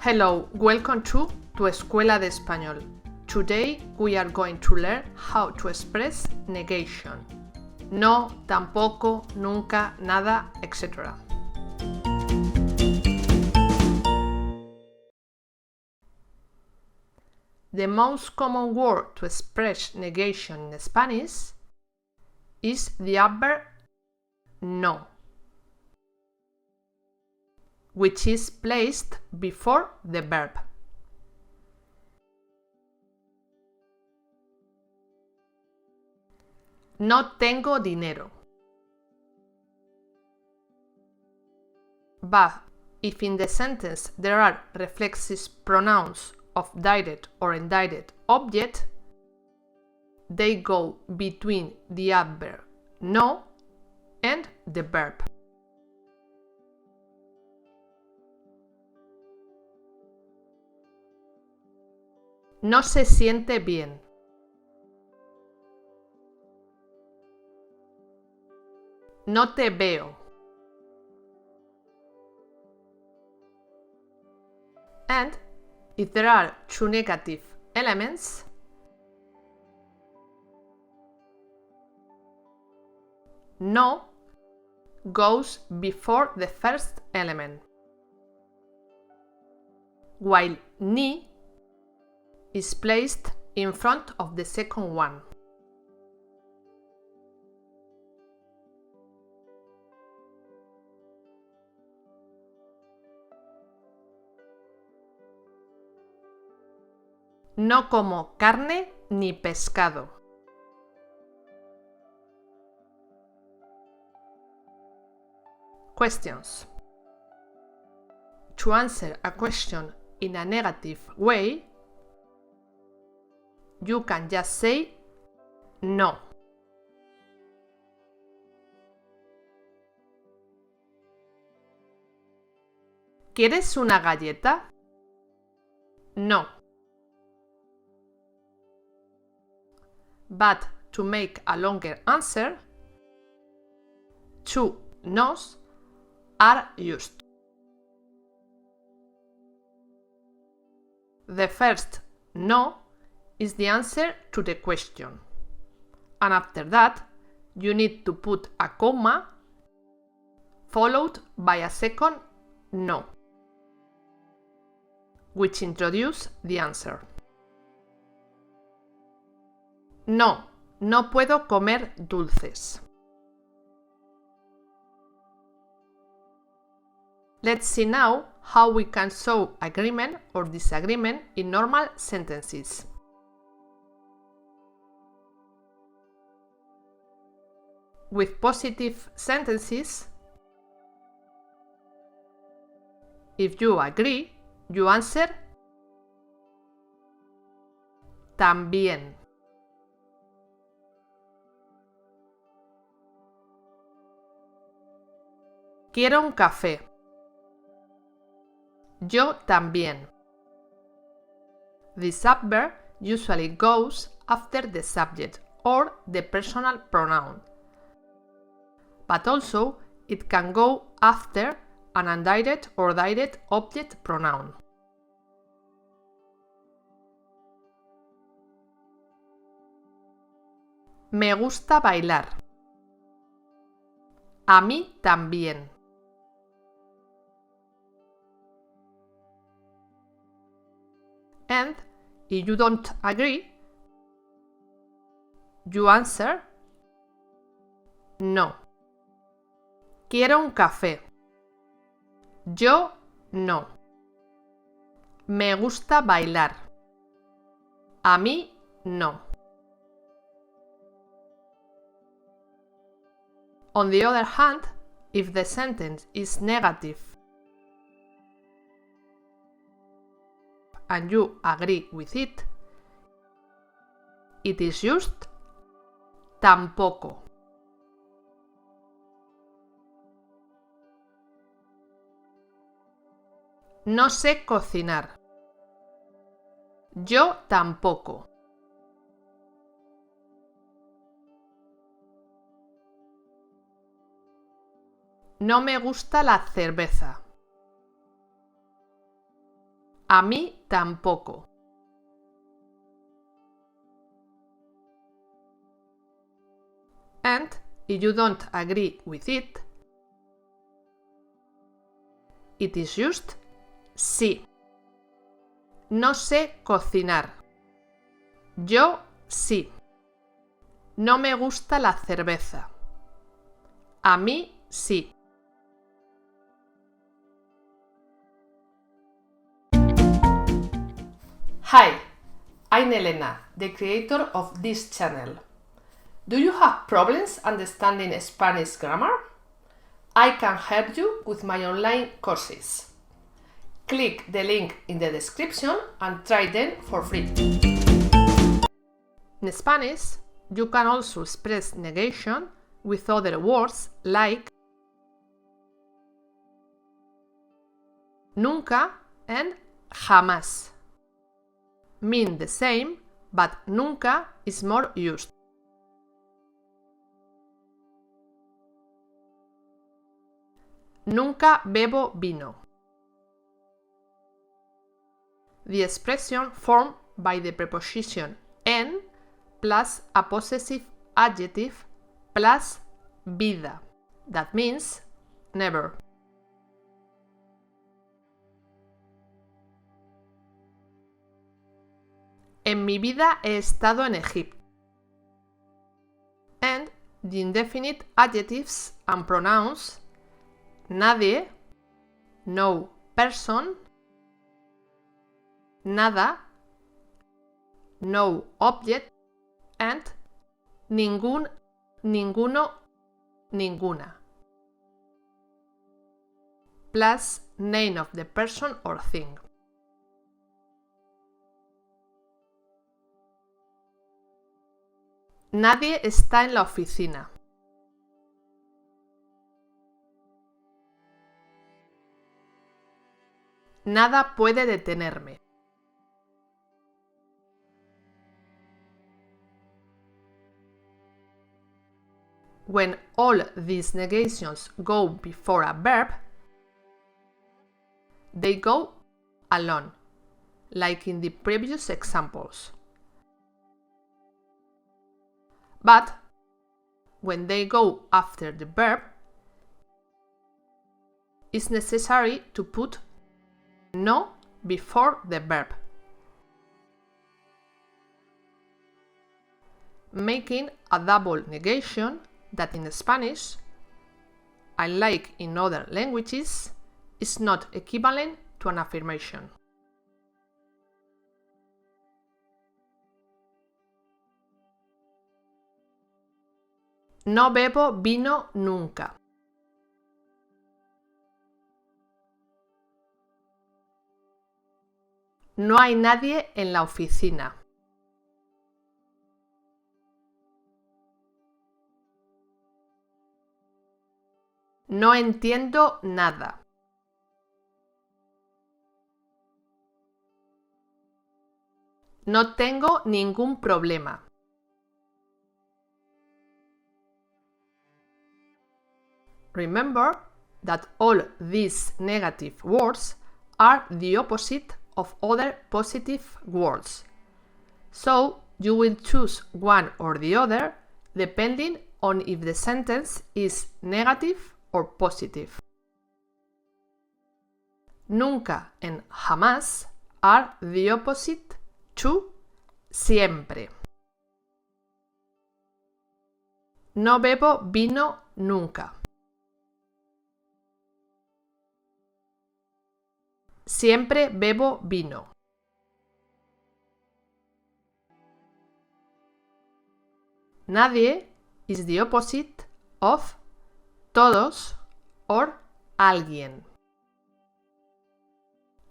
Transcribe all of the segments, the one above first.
Hello, welcome to Tu Escuela de Español. Today we are going to learn how to express negation. No, tampoco, nunca, nada, etc. The most common word to express negation in Spanish is the adverb no, which is placed before the verb. No tengo dinero. But if in the sentence there are reflexive pronouns of direct or indirect object, they go between the adverb no and the verb. No se siente bien. No te veo. And if there are two negative elements, no goes before the first element, while ni is placed in front of the second one. No como carne ni pescado. Questions. To answer a question in a negative way, you can just say no. ¿Quieres una galleta? No. But to make a longer answer, two no's are used. The first no is the answer to the question, and after that you need to put a comma followed by a second no, which introduces the answer. No, no puedo comer dulces. Let's see now how we can show agreement or disagreement in normal sentences. With positive sentences, if you agree, you answer también. Quiero un café. Yo también. This adverb usually goes after the subject or the personal pronoun, but also it can go after an indirect or direct object pronoun. Me gusta bailar. A mí también. And if you don't agree, you answer no. Quiero un café. Yo no. Me gusta bailar. A mí no. On the other hand, if the sentence is negative and you agree with it, it is used tampoco. No sé cocinar. Yo tampoco. No me gusta la cerveza. A mí tampoco. And if you don't agree with it, it is just sí. No sé cocinar. Yo sí. No me gusta la cerveza. A mí sí. Hi, I'm Elena, the creator of this channel. Do you have problems understanding Spanish grammar? I can help you with my online courses. Click the link in the description and try them for free. In Spanish, you can also express negation with other words like nunca and jamás. Mean the same, but nunca is more used. Nunca bebo vino. The expression formed by the preposition en plus a possessive adjective plus vida. That means never. En mi vida he estado en Egipto. And the indefinite adjectives and pronouns nadie, no person, nada, no object, and ninguno, ninguna, plus name of the person or thing. Nadie está en la oficina. Nada puede detenerme. When all these negations go before a verb, they go alone, like in the previous examples. But when they go after the verb, it's necessary to put no before the verb, making a double negation that in Spanish, unlike in other languages, is not equivalent to an affirmation. No bebo vino nunca. No hay nadie en la oficina. No entiendo nada. No tengo ningún problema. Remember that all these negative words are the opposite of other positive words. So you will choose one or the other depending on if the sentence is negative or positive. Nunca and jamás are the opposite to siempre. No bebo vino nunca. Siempre bebo vino. Nadie is the opposite of todos or alguien.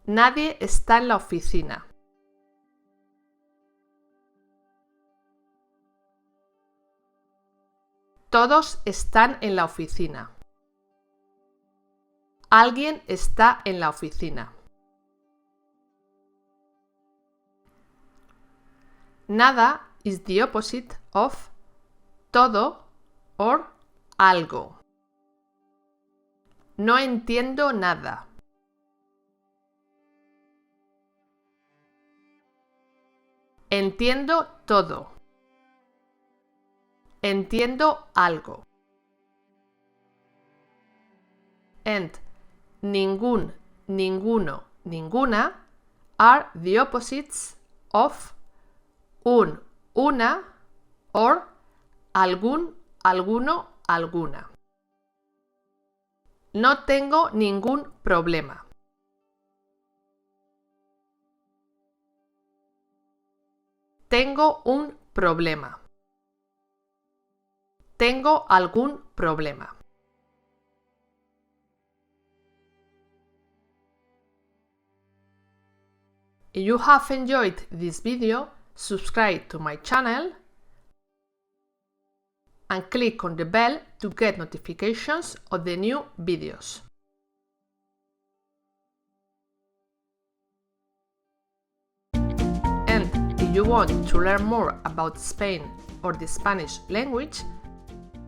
Nadie está en la oficina. Todos están en la oficina. Alguien está en la oficina. Nada is the opposite of todo or algo. No entiendo nada. Entiendo todo. Entiendo algo. And ningún, ninguno, ninguna are the opposites of un, una or algún, alguno, alguna. No tengo ningún problema. Tengo un problema. Tengo algún problema. If you have enjoyed this video, subscribe to my channel and click on the bell to get notifications of the new videos. And if you want to learn more about Spain or the Spanish language,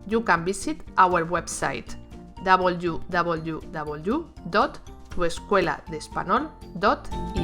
you can visit our website www.tuescueladespanol.es.